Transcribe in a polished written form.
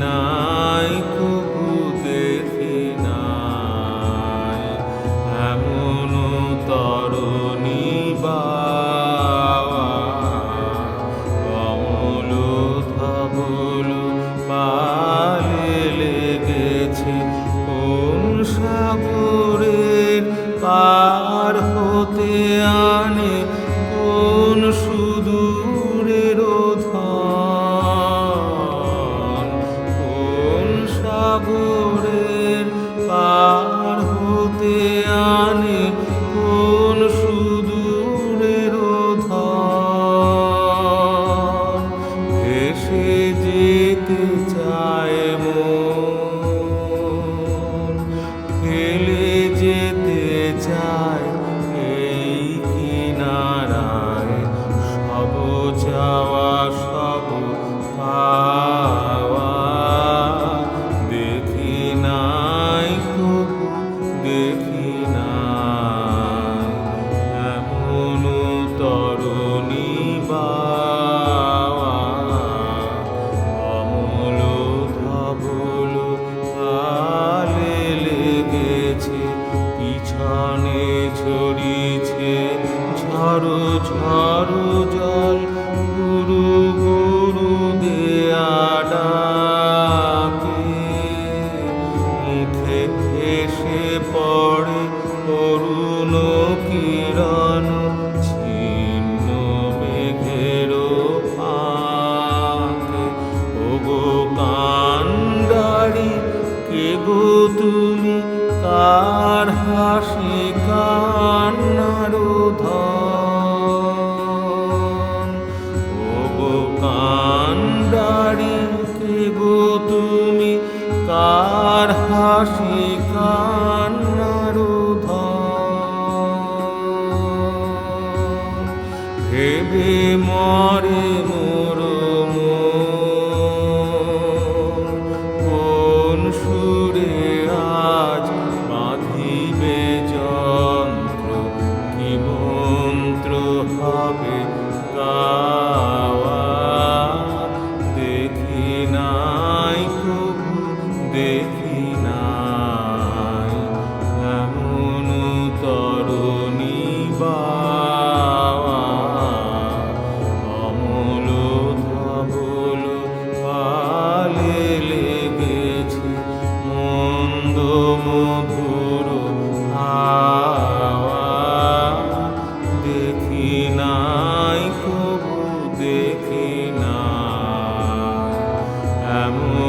নাই কবু দেখি নাই এমন তরুণী বাওয়া কমল ধবল পালে লেগেছে কোন সাগরের পার হতে আনে কোন সুদূরের ধন কোন সাগরের পার হতে আনে কোন সুদূরের ধন ভেসে যেতে চায় মন ফেলে যেতে চায় এই কিনারায় সব যাওয়া সব পাওয়া দেখি নাই তবু দেখি নাই এমন তরুণী বাওয়া অমল ধবল পালে লেগেছে পিছনে ঝরিছে ঝড়ো ঝড়ো জল গুরু গুরু দেয়া ডাকে মুখে এসে পড়ে অরুণ কিরণ ছিন্ন মেঘের ফাঁকে ওগো কান্ডারি কে গো তুমি কার হাসি কান্নার ধন ওগো কান্ডারি কে গো তুমি কার হাসি কান্নার ধন ভেবে মরে মোর মন কোন সুরে আজ বাঁধিবে যন্ত্র কি মন্ত্র হবে গাওয়া দেখি নাই কবু দেখি নাই এমন তরুণী বাওয়া অমল ধবল পালে লেগেছে মন্দ মধুর হাওয়া দেখি নাই কবু দেখি নাই এমন